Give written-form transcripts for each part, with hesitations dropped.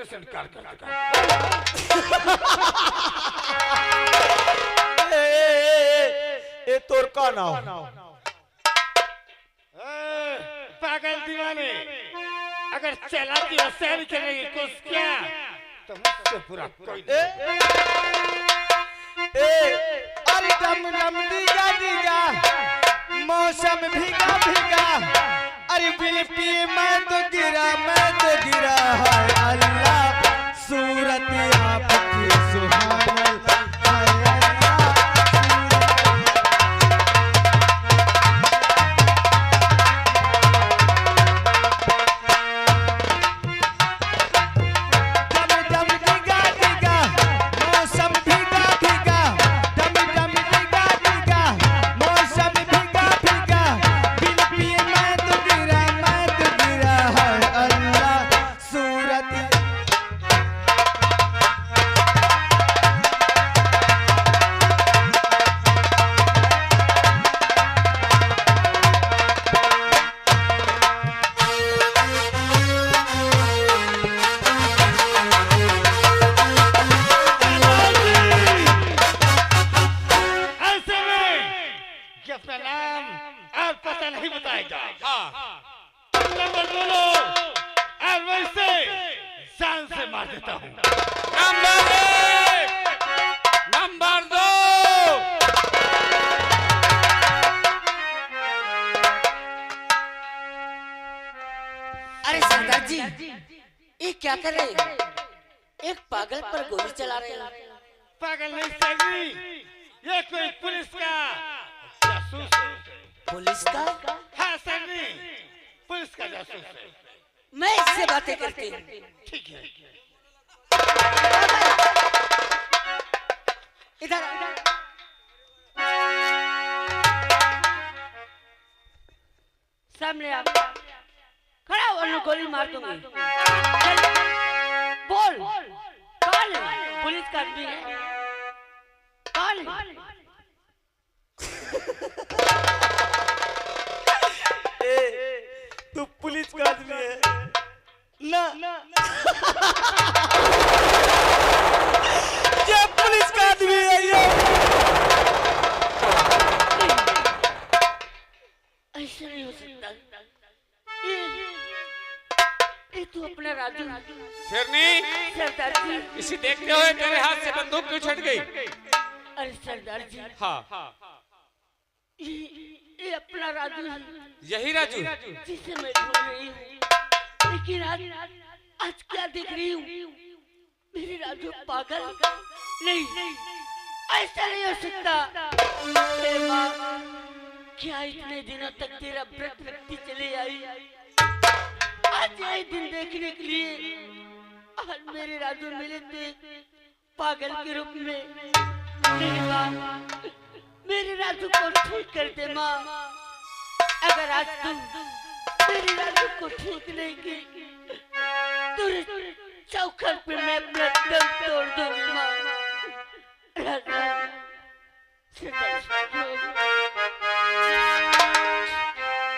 से इनकार कर देगा। ए तोर का नाम? पागल दीवाने, अगर चालाकी और सैर करने की कोशिश किया तो मुझसे पूरा कोई अरे डम डम दीगा दीगा, मौसम भीगा भीगा, अरे बिल पिए मैं तो गिरा हाय अल्लाह, सूरत आपकी सुभान हाय अल्लाह। डम डम दीगा दीगा, मौसम भीगा भीगा, डम डम दीगा दीगा, मौसम भीगा भीगा, बिन पिए मैं तो गिरा हाय अल्लाह, सूरत ऐसे में कि अपना नाम और पता नहीं बताएगा। नंबर बोलो और वैसे जान से मार देता हूँ। नंबर 2। अरे सरदार जी, ये क्या कर रहे हैं? एक पागल पर गोली चला रहे हैं। पागल नहीं सही, ये कोई पुलिस का जासूस है। पुलिस का? हाँ सही, पुलिस का जासूस है। मैं इससे बातें करती हूँ। ठीक है। इधर सामने आप खड़ा हो, वरना गोली मार दूंगी। चल, बोल कौन है? पुलिस का आदमी है? कौन है? तू पुलिस का आदमी है ना? ये पुलिस का आदमी है ये। ऐसा नहीं हो सकता। ये तू अपना राजू। शेरनी, सरदार जी, इसे देखते हुए तेरे हाथ से बंदूक क्यों छट गई? अरे सरदार जी, हाँ, ये अपना राजू है, यही राजू। जिसे मैं ढूंढ रही हूँ। लेकिन आज क्या देख रही हूँ? मेरे राजू पागल नहीं, ऐसा नहीं हो सकता। हे माँ, क्या इतने दिनों तक तेरा व्रत रखती चली आई? आज यही दिन देखने के लिए आज मेरे राजू मिले थे पागल के रूप में। मेरी माँ, मेरे राजू को ठीक कर दे माँ। अगर आज तुम मेरे राजू को ठीक नहीं की तो चौखट पे मैं अपना दम तोड़ दूंगी माँ। राजू,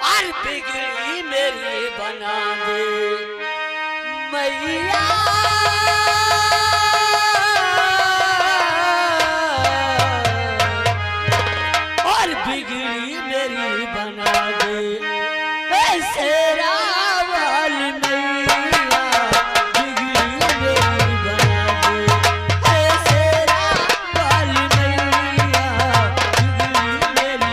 और बिगड़ी मेरी बना दे मैया, और बिगड़ी मेरी बना दे ऐसे रावल मैया, बिगड़ी मेरी बना दे ऐसे रावल मैया, बिगड़ी मेरी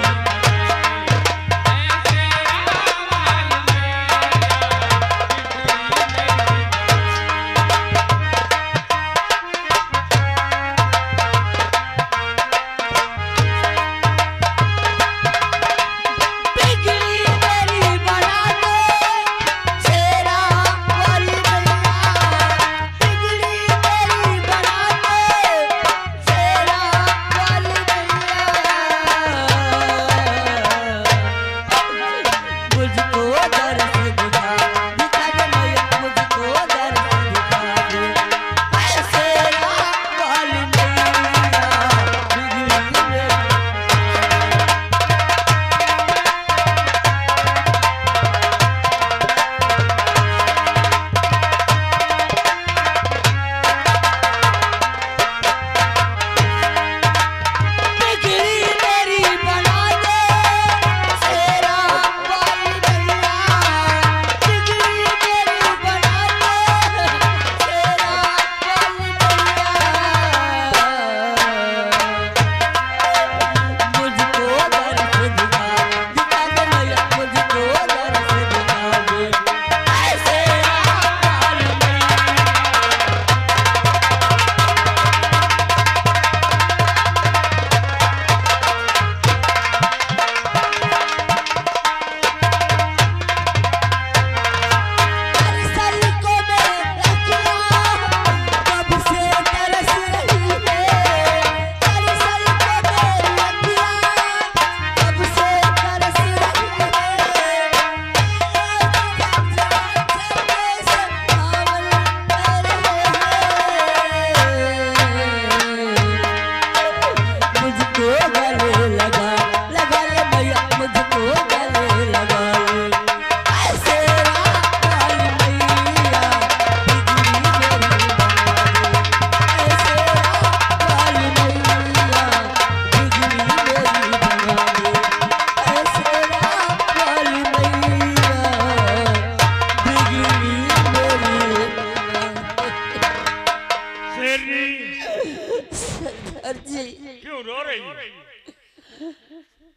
बेटी सरदार जी क्यों रो रही हो?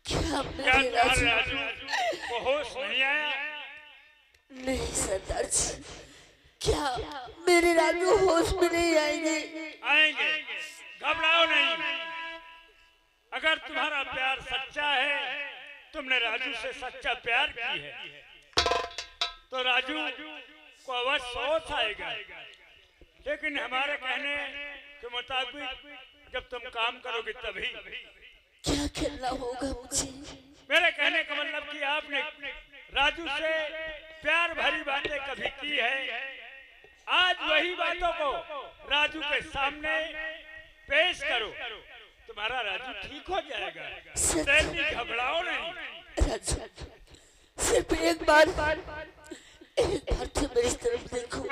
क्या क्या मेरे तुम्हारे राजू राजू को होश नहीं आया? नहीं सरदार जी, क्या मेरे राजू होश में नहीं आएंगे? आएंगे, घबराओ नहीं। अगर तुम्हारा प्यार सच्चा है, तुमने राजू से सच्चा प्यार की है, तो राजू को अवश्य होश आएगा। लेकिन हमारे कहने के मुताबिक जब तुम काम करोगे तभी। क्या करना होगा मुझे? मेरे कहने का मतलब कि आपने राजू से प्यार भरी बातें कभी की है, आज वही बातों को राजू के सामने पेश करो, तुम्हारा राजू ठीक हो जाएगा। तेरी घबराओ नहीं। राजू सिर्फ एक बार तुम मेरी तरफ देखो,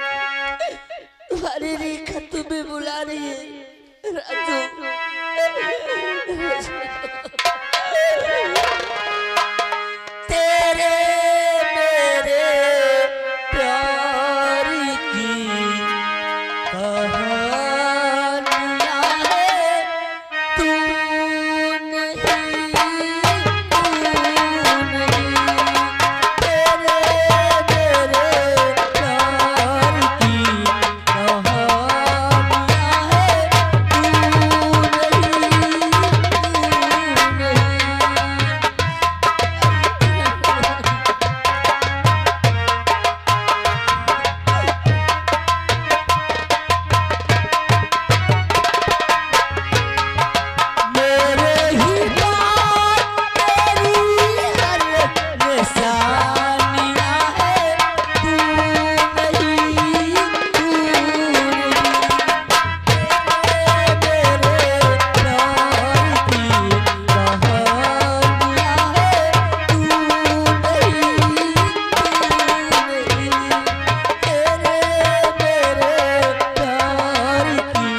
तुम्हारी रेखा तुम्हें बुला रही है राजू। तेरे मेरे प्यार की कहानियां है, तू नहीं, तेरे मेरे प्यार की कहानियां है, मेरे ही बात तेरी हर निशानियां है, तू नहीं, तेरे मेरे प्यार की कहानियां है, तू नहीं, तेरे मेरे प्यार की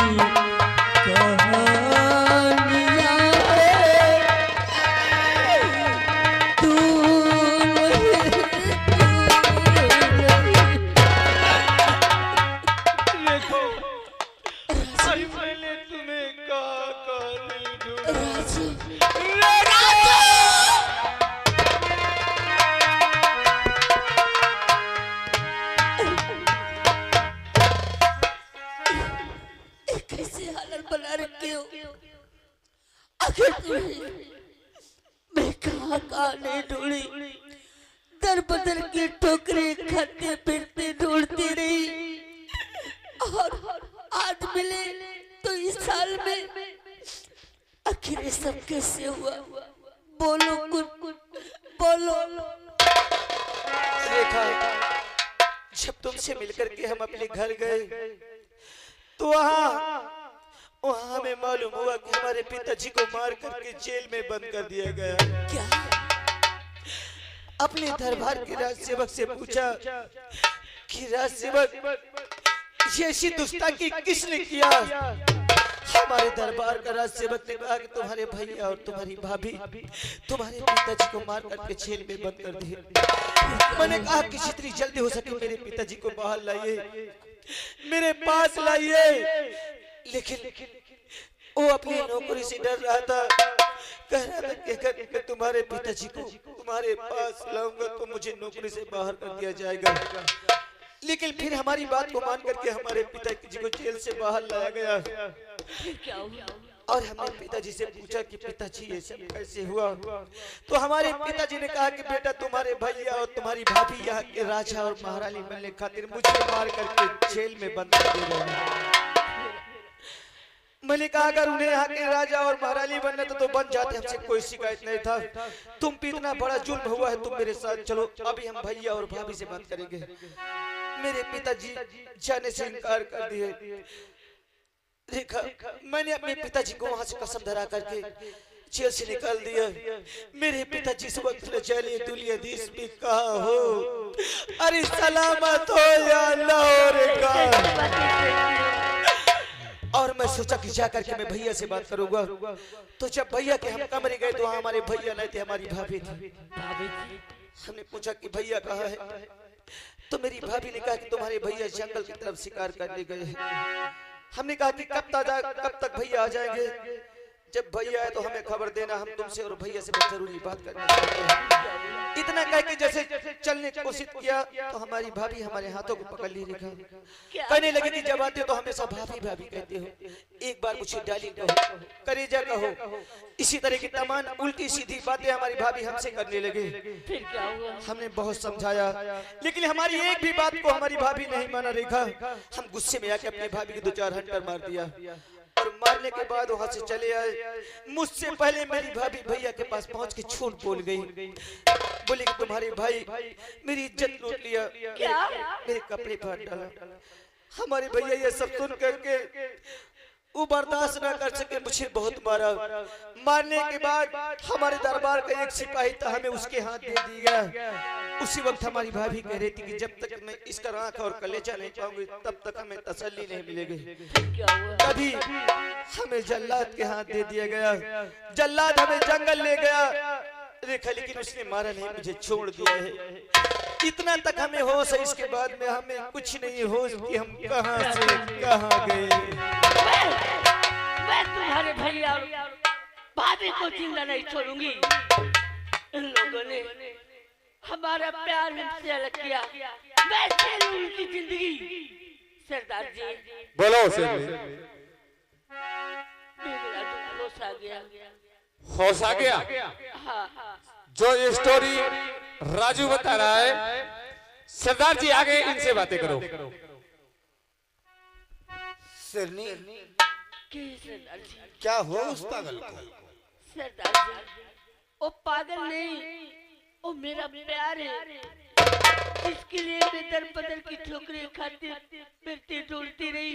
कहानियां है, तू देखो अभी मैंने तुम्हें कहा नहीं ढूंढा। राजू कैसे हालत बना रखे हो? आखिर तुम्हें मैं कहाँ कहाँ नहीं ढूंढी, दर बदर की ठोकरें खाते फिरते ढूंढती रही, और आज मिले तो इस साल में। आखिर ये सब कैसे हुआ? बोलो कुछ बोलो। रेखा, जब तुमसे मिलकर के हम अपने घर गए तो वहाँ हमें मालूम हुआ कि हमारे पिताजी को मार करके जेल में बंद कर दिया गया। क्या अपने दरबार के राज सेवक से पूछा कि राज सेवक ये ऐसी दुष्टाकी किसने किया? हमारे दरबार का राज सेवक ने कहा कि तुम्हारे भैया और तुम्हारी भाभी तुम्हारे पिताजी को मार करके जेल में बंद कर दिए। मैंने कहा कि जितनी जल्दी हो सके मेरे पिताजी को बाहर लाइए, मेरे पास लाइए। लेकिन वो अपनी नौकरी से डर रहा था, कह रहा था कि अगर मैं तुम्हारे पिताजी को तुम्हारे पास लाऊंगा तो मुझे नौकरी से बाहर कर दिया जाएगा। लेकिन फिर हमारी बात को मान करके हमारे पिताजी को जेल से बाहर लाया गया। क्या हुआ? और हमने पिताजी से पूछा कि पिताजी ये सब कैसे हुआ? तो हमारे पिताजी ने कहा कि बेटा तुम्हारे भैया और तुम्हारी भाभी यहाँ के राजा और महारानी बनने खातिर मुझे मार करके जेल में बंद कर दे रहे हैं। मैंने कहा अगर उन्हें यहाँ के राजा और महारानी बनना तो बन जाते, हमसे कोई शिकायत नहीं था। तुम पे इतना बड़ा जुल्म हुआ है, तुम मेरे साथ चलो, अभी हम भैया और भाभी से बात करेंगे। मेरे पिताजी जाने से इनकार कर दिए। देखा, मैंने अपने पिताजी को वहां से कसम धरा करके जेल से निकाल दिया। मेरे पिताजी इस वक्त जेल दुनियादीश में कहाँ हो? अरे सलामत हो या लाहौर का। और मैं सोचा कि जाकर के मैं भैया से बात करूंगा। तो जब भैया के हम कमरे गए तो हमारे भैया नहीं थे, हमारी भाभी थी। हमने पूछा कि भैया कहाँ है? तो मेरी भाभी ने कहा कि तुम्हारे भैया जंगल की तरफ शिकार करने गए हैं। हमने कहा कि कब तक भैया आ जाएंगे। जब भैया आए तो हमें खबर देना, हम तुमसे और भैया से बहुत जरूरी बात करना चाहते हैं। इतना कह के जैसे चलने की कोशिश किया तो हमारी भाभी हमारे हाथों को पकड़ ली रेखा। कहने लगी कि जब आते हो तो हमेशा भाभी भाभी कहते हो, एक बार मुझे डार्लिंग कहो, करेजा कहो। इसी तरह की तमाम उल्टी सीधी बातें हमारी भाभी हमसे करने लगी। फिर क्या हुआ? हमने बहुत समझाया लेकिन हमारी एक भी बात को हमारी भाभी नहीं माना रेखा। हम गुस्से में आके अपनी भाभी की 2-4 हंटर मार दिया और मारने के बाद वहां से चले आए। मुझसे पहले मेरी भाभी भैया के पास पहुंच के झूठ बोल गई, बोली कि तुम्हारे भाई मेरी इज्जत लूट लिया, मेरे कपड़े फाड़ डाला। हमारे भैया ये सब सुन करके वो बर्दाश्त न कर सके, मुझे बहुत मारा। मारने के बाद हमारे दरबार का एक सिपाही था, हमें उसके हाथ दे दिया। उसी वक्त हमारी भाभी कह रही थी कि जब तक मैं इसका आंख और कलेजा नहीं पाऊंगी तब तक हमें तसल्ली नहीं मिलेगी। तभी हमें जल्लाद के हाथ दे दिया गया। जल्लाद हमें जंगल ले गया रेखा, लेकिन उसने मारा नहीं, मुझे छोड़ दिया है। इतना तक हमें होश है, इसके बाद में हमें कुछ नहीं होश कि हम कहां से कहां गए। मैं तुम्हारे भैया भाभी को जिंदा नहीं छोड़ूंगी। इन लोगों ने हमारा प्यार हमसे अलग किया, मैं झेलूं उनकी जिंदगी। सरदार जी बोलो शेरनी। मेरे राजू होश आ गया। होश आ गया? हाँ। जो ये स्टोरी राजू बता रहा है, सरदार जी आगे इनसे बातें करो। शेरनी सरदार जी क्या हो उस पागल को? सरदार जी वो पागल नहीं, वो मेरा प्यार है। इसके लिए मैं दर बदर की ठोकरें खाती फिरती ढूंढती रही।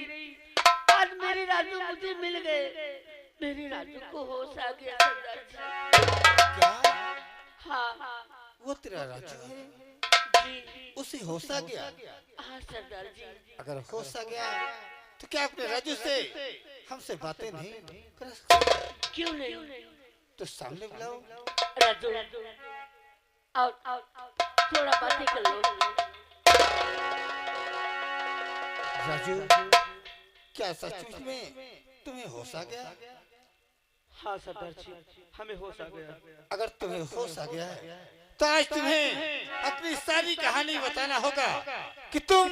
आज मेरे राजू मुझे मिल गए। मेरे राजू को होश आ गया सरदार जी। क्या हाँ वो तेरा राजू है? जी उसे होश आ गया? हाँ सरदार जी। अगर होश आ गया तो क्या अपने राजू से हमसे बातें नहीं कर सकते? क्यों नहीं? तो सामने बुलाओ। राजू आओ थोड़ा बातें कर लो। राजू क्या सचमुच में तुम्हें होश आ गया? हाँ सरदार जी, हमें होश आ गया। अगर तुम्हें होश आ गया है तो आज तुम्हें अपनी सारी कहानी बताना होगा कि तुम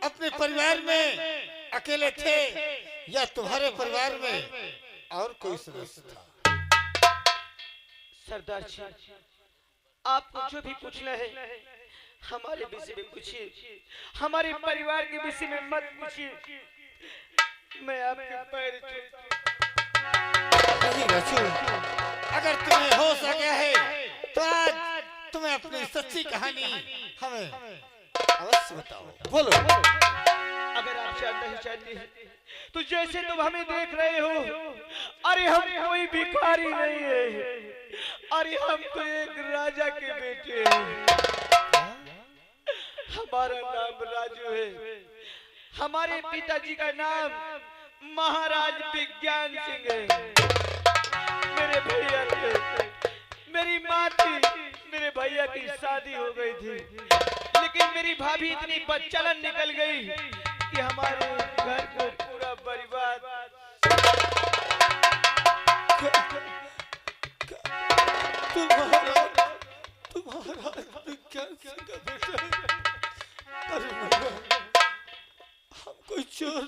अपने परिवार में अकेले थे या तुम्हारे परिवार में और कोई सदस्य था। सरदार जी, आपको जो भी पूछना है हमारे विषय में पूछिए, हमारे परिवार के विषय में मत पूछिए। मैं आपके पैर नहीं राजू, अगर तुम्हें होश आ गया है तो आज तुम्हें अपनी सच्ची कहानी हमें अवश्य बताओ। बोलो। अगर आप जानना ही चाहते हैं तो जैसे तुम हमें देख रहे हो, अरे हम कोई भिखारी नहीं है, अरे हम तो एक राजा के बेटे हैं। हमारा नाम राजू है। हमारे पिताजी का नाम महाराज विज्ञान सिंह है। मेरे भैया थे, मेरी माँ थी, मेरे भैया की शादी हो गई थी, लेकिन मेरी भाभी इतनी बच्चलन निकल गई कि हमारे घर को पूरा परिवार तुम्हारा विज्ञान सिंह का बेटा है। अरे हम कोई चोर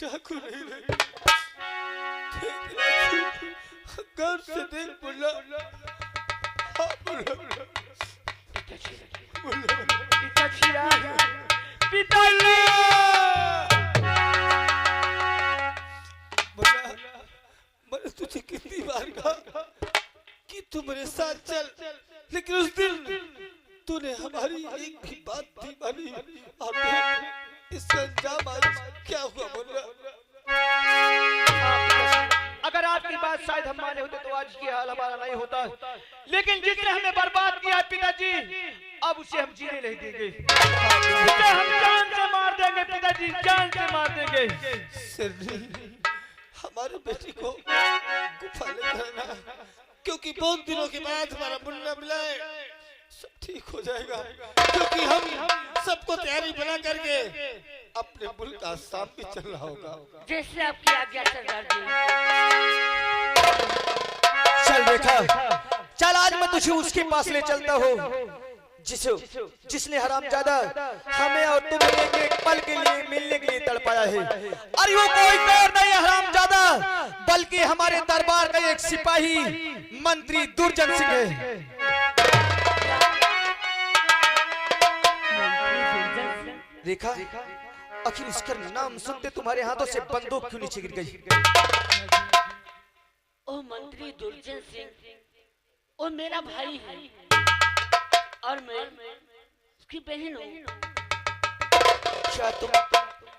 डाकू नहीं रहे। घर से देख बोला। हाँ बोला। पिताजी मैंने तुझे कितनी बार कहा कि तू मेरे साथ चल, लेकिन उस दिन तूने हमारी एक भी बात नहीं मानी। अब इसका अंजाम आज क्या हुआ? बोल अगर आपकी बात शायद हम माने होते तो आज ये हाल हमारा नहीं होता, लेकिन जिसने हमें बर्बाद किया पिताजी, अब उसे हम जीने नहीं देंगे। उसे हम जान से मार देंगे पिताजी, जान से मार देंगे। हमारे बेटे को गुफा ले जाना, क्योंकि बहुत दिनों के बाद हमारा मुन्ना मिला है, सब ठीक हो जाएगा। क्योंकि हम सबको तैयारी बना करके अपने मुल्क का सामने चल रहा होगा। जैसे आपकी आज्ञा सरदार जी। चल रेखा, चल आज मैं तुझे उसके पास ले चलता हूँ जिसने हरामजादा हमें और तुम्हें एक पल के लिए मिलने के लिए तड़पाया है। अरे वो कोई और नहीं है हरामजादा, बल्कि हमारे दरबार का एक सिपाही मंत्री दुर्जन सिंह है। रेखा, आखिर उसका नाम सुनते तुम्हारे हाथों से बंदूक क्यों नीचे गिर गई? ओ मंत्री दुर्जन सिंह, वो मेरा भाई है और मैं उसकी बहन हूँ। क्या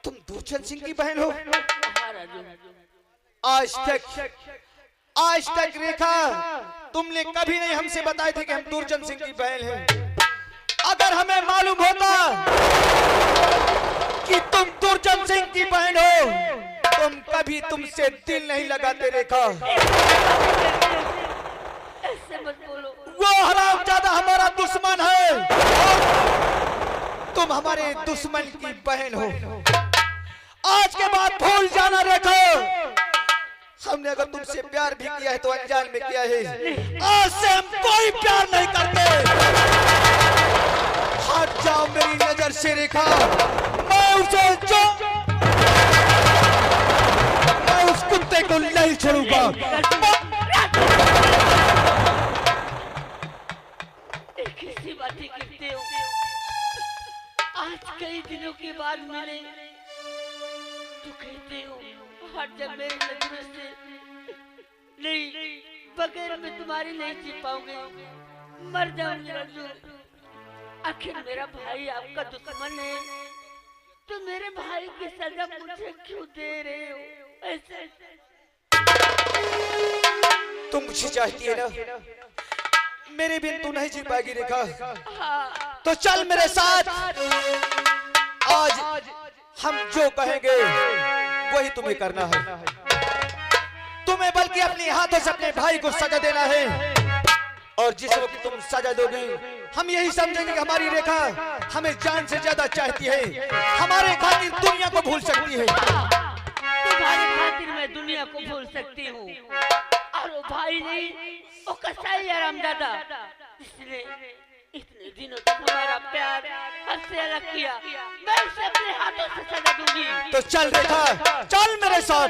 तुम दुर्जन सिंह की बहन हो? हाँ राजू। आज तक रेखा तुमने कभी नहीं हमसे बताए थे कि हम दुर्जन सिंह की बहन हैं। अगर हमें मालूम होता कि तुम दुर्जन सिंह की बहन हो, तुम कभी तुमसे दिल नहीं लगाते रेखा। ऐसे मत बोलो। वो हरामजादा हमारा दुश्मन है, तुम हमारे दुश्मन की बहन हो। आज के बाद भूल जाना रेखा, हमने अगर तुमसे प्यार भी किया है तो अनजान में किया है। आज से हम कोई प्यार नहीं करते। हट जाओ मेरी नजर से रेखा। मैं उस कुत्ते को नहीं छोड़ूंगा। कैसी बातें करते हो? आज कई दिनों के बाद मिले तो कहते हो हट जा मेरी नजरों से। नहीं, बगैर मैं तुम्हारी नहीं जी पाऊंगी, मर जाऊंगी राजू। आखिर मेरा भाई आपका दुश्मन है तो मेरे भाई की सजा मुझे क्यों दे रहे हो? ऐसे तुम मुझे चाहती है ना, मेरे बिन तू नहीं जी पाएगी रेखा। हाँ। तो चल मेरे साथ, आज हम जो कहेंगे वही तुम्हें करना है। तुम्हें बल्कि अपने हाथों से अपने भाई को सजा देना है, और जिस वक्त तुम सजा दोगे हम यही समझेंगे कि हमारी रेखा हमें जान से ज्यादा चाहती है, हमारे खातिर दुनिया को भूल सकती है। तुम्हारी खातिर मैं दुनिया को भूल सकती हूँ, और वो भाई नहीं, वो कसाई हरामजादा जिसने इतने दिनों तक हमारा प्यार हमसे अलग किया, मैं उसे अपने हाथों से सजा दूंगी। तो चल रेखा, चल मेरे साथ।